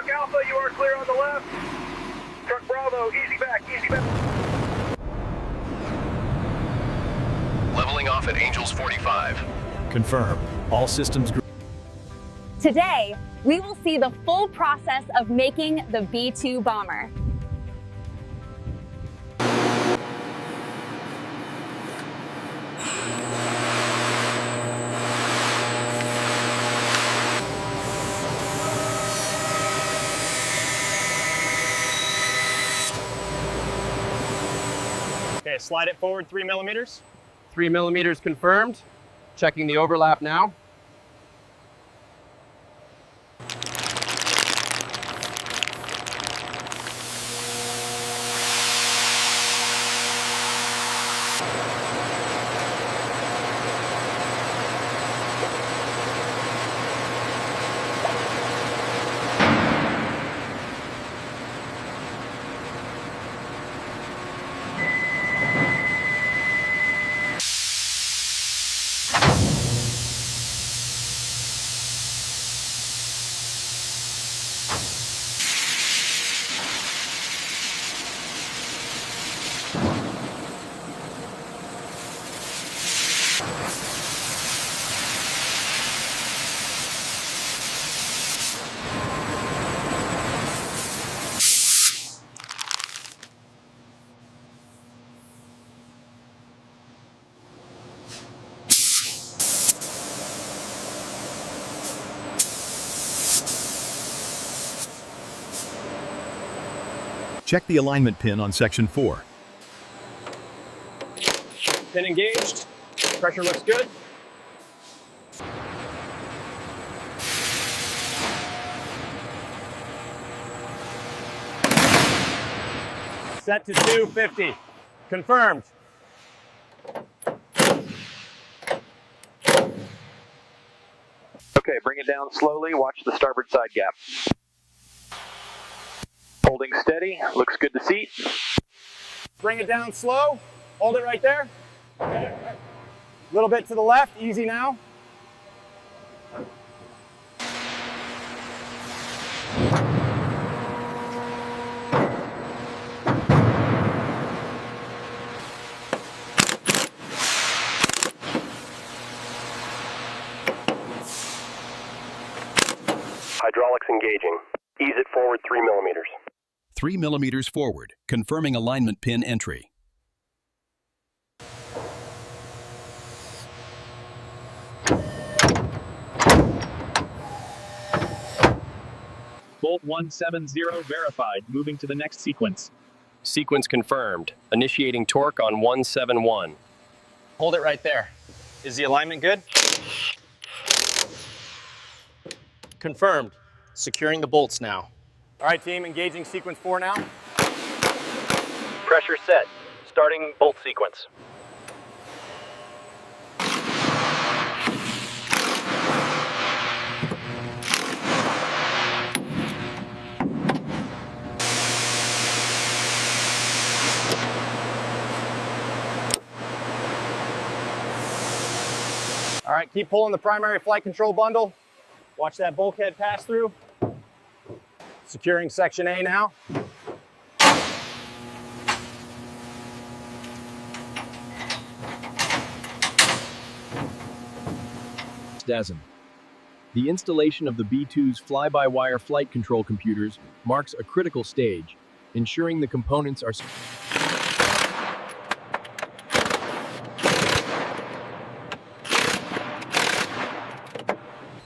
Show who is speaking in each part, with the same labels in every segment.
Speaker 1: Truck Alpha, you are clear on the left. Truck Bravo, easy back, easy back.
Speaker 2: Leveling off at Angels 45.
Speaker 3: Confirm. All systems green.
Speaker 4: Today, we will see the full process of making the B-2 bomber.
Speaker 5: Okay, slide it forward 3 millimeters.
Speaker 6: 3 millimeters confirmed. Checking the overlap now.
Speaker 3: Check the alignment pin on section 4.
Speaker 5: Pin engaged. Pressure looks good. Set to 250. Confirmed.
Speaker 1: Okay, bring it down slowly. Watch the starboard side gap. Holding steady. Looks good to seat.
Speaker 5: Bring it down slow. Hold it right there. A little bit to the left. Easy now.
Speaker 2: Hydraulics engaging. Ease it forward 3 millimeters.
Speaker 3: 3 millimeters forward, confirming alignment pin entry.
Speaker 7: Bolt 170 verified. Moving to the next sequence.
Speaker 2: Sequence confirmed. Initiating torque on 171.
Speaker 5: Hold it right there. Is the alignment good? Confirmed. Securing the bolts now. All right, team, engaging sequence 4 now.
Speaker 2: Pressure set. Starting bolt sequence.
Speaker 5: All right, keep pulling the primary flight control bundle. Watch that bulkhead pass through. Securing section A now.
Speaker 3: DASM. The installation of the B-2's fly-by-wire flight control computers marks a critical stage, ensuring the components are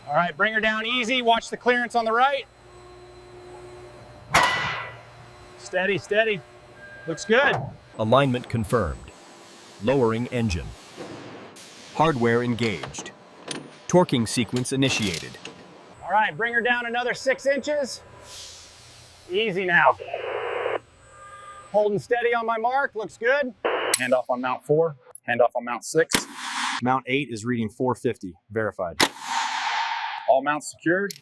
Speaker 5: All right, bring her down easy. Watch the clearance on the right. Steady, steady. Looks good.
Speaker 3: alignment confirmed. Lowering engine. Hardware engaged. Torquing sequence initiated.
Speaker 5: All right, bring her down another 6 inches. Easy now. Holding steady on my mark, looks good.
Speaker 8: Hand off on mount 4, hand off on mount 6. Mount 8 is reading 450, verified. All mounts secured.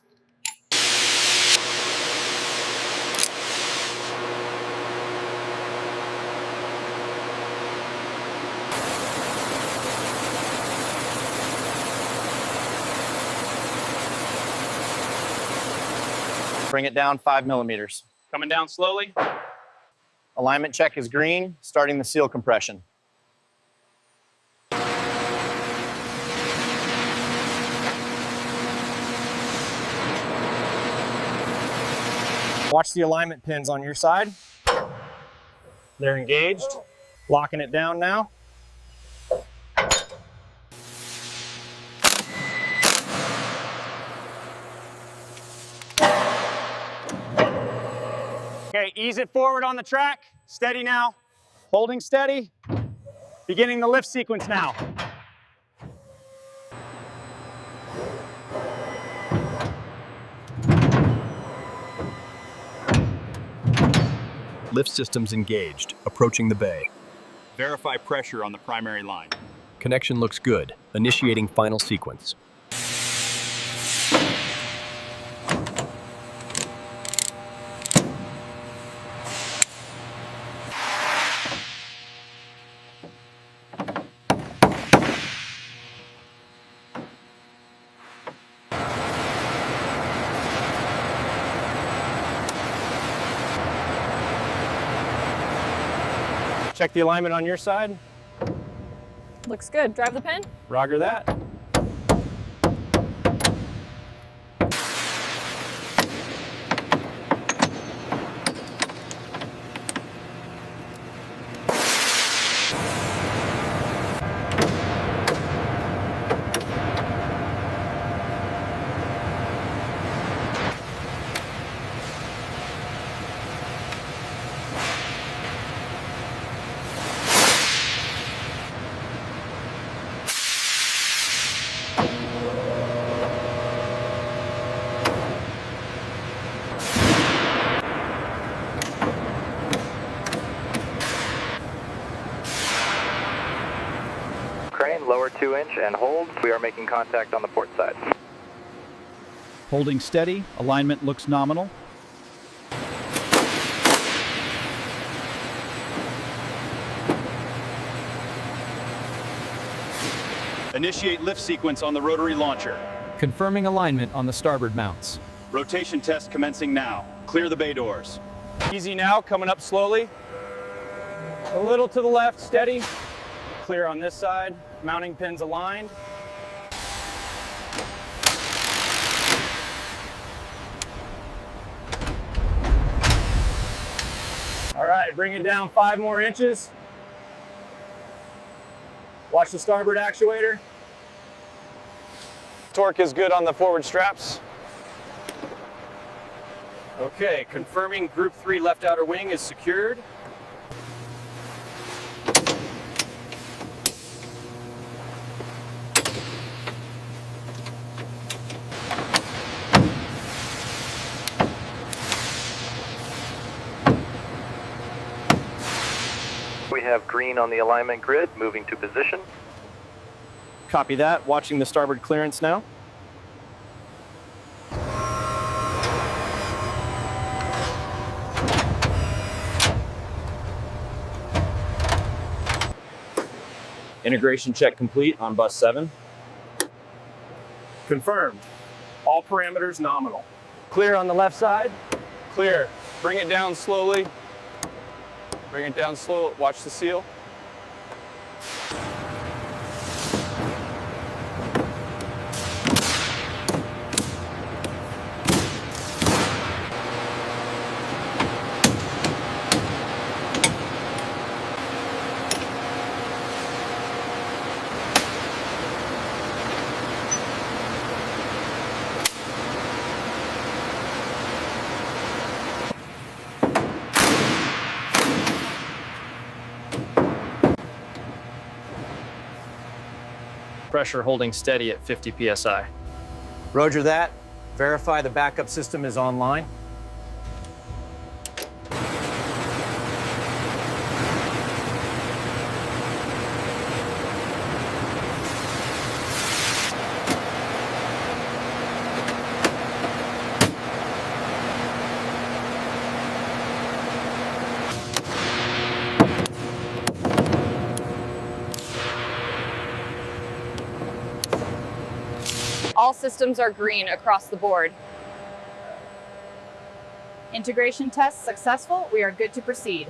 Speaker 5: Bring it down 5 millimeters.
Speaker 8: Coming down slowly.
Speaker 5: Alignment check is green, starting the seal compression. Watch the alignment pins on your side. They're engaged. Locking it down now. Okay, ease it forward on the track. Steady now. Holding steady. Beginning the lift sequence now.
Speaker 3: Lift systems engaged, approaching the bay.
Speaker 7: Verify pressure on the primary line.
Speaker 3: Connection looks good. Initiating final sequence.
Speaker 5: Check the alignment on your side.
Speaker 4: Looks good. Drive the pin.
Speaker 5: Roger that.
Speaker 1: Crane, lower 2-inch and hold. We are making contact on the port side.
Speaker 9: Holding steady, alignment looks nominal.
Speaker 7: Initiate lift sequence on the rotary launcher.
Speaker 9: Confirming alignment on the starboard mounts.
Speaker 7: Rotation test commencing now. Clear the bay doors.
Speaker 5: Easy now, coming up slowly. A little to the left, steady. Clear on this side. Mounting pins aligned. All right, bring it down 5 more inches. Watch the starboard actuator. Torque is good on the forward straps.
Speaker 6: Okay, confirming Group 3 left outer wing is secured.
Speaker 1: We have green on the alignment grid, moving to position.
Speaker 5: Copy that. Watching the starboard clearance now. Integration check complete on bus 7.
Speaker 6: Confirmed. All parameters nominal.
Speaker 5: Clear on the left side. Clear. Bring it down slowly. Bring it down slow. Watch the seal.
Speaker 6: Pressure holding steady at 50 psi.
Speaker 5: Roger that. Verify the backup system is online.
Speaker 4: All systems are green across the board.
Speaker 10: Integration test successful. We are good to proceed.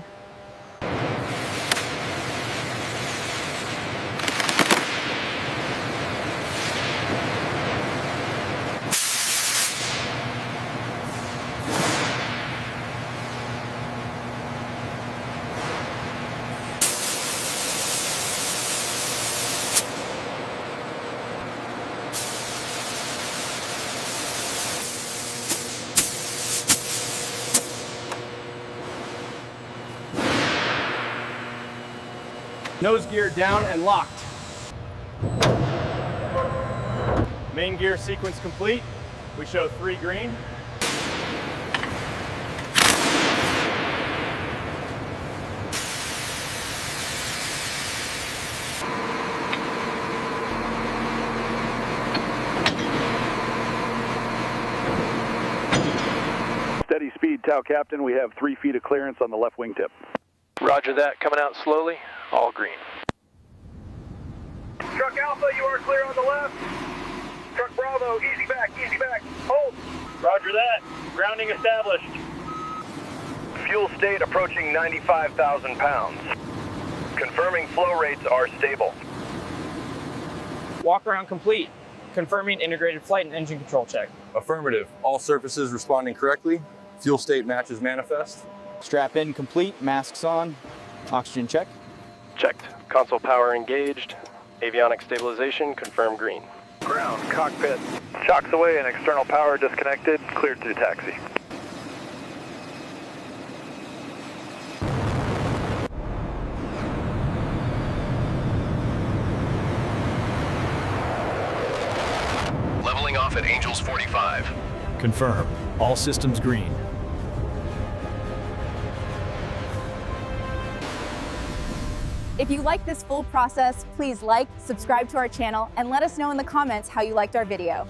Speaker 5: Nose gear down and locked. Main gear sequence complete. We show 3 green.
Speaker 1: Steady speed, Tau Captain. We have 3 feet of clearance on the left wingtip.
Speaker 6: Roger that. Coming out slowly. All green.
Speaker 1: Truck Alpha, you are clear on the left. Truck Bravo, easy back, hold.
Speaker 5: Roger that. Grounding established.
Speaker 1: Fuel state approaching 95,000 pounds. Confirming flow rates are stable.
Speaker 5: Walk around complete. Confirming integrated flight and engine control check.
Speaker 8: Affirmative. All surfaces responding correctly. Fuel state matches manifest.
Speaker 9: Strap in complete, masks on, oxygen check.
Speaker 2: Checked. Console power engaged. Avionics stabilization confirmed green.
Speaker 1: Ground, cockpit. Shocks away and external power disconnected. Cleared to taxi.
Speaker 2: Leveling off at Angels 45.
Speaker 9: Confirm. All systems green.
Speaker 4: If you like this full process, please like, subscribe to our channel, and let us know in the comments how you liked our video.